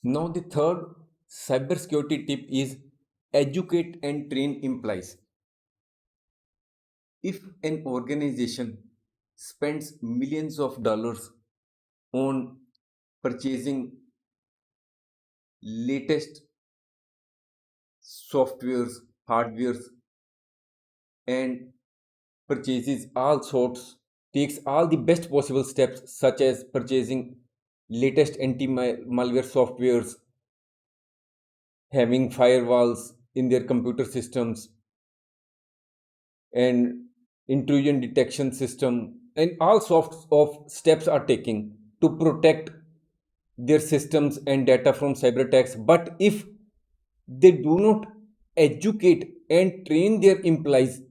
Now, the third cybersecurity tip is educate and train employees. If an organization spends millions of dollars on purchasing latest softwares, hardwares, and purchases all sorts, takes all the best possible steps, such as purchasing latest anti malware softwares, having firewalls in their computer systems, and intrusion detection system, and all sorts of steps are taken to protect their systems and data from cyber attacks. But if they do not educate and train their employees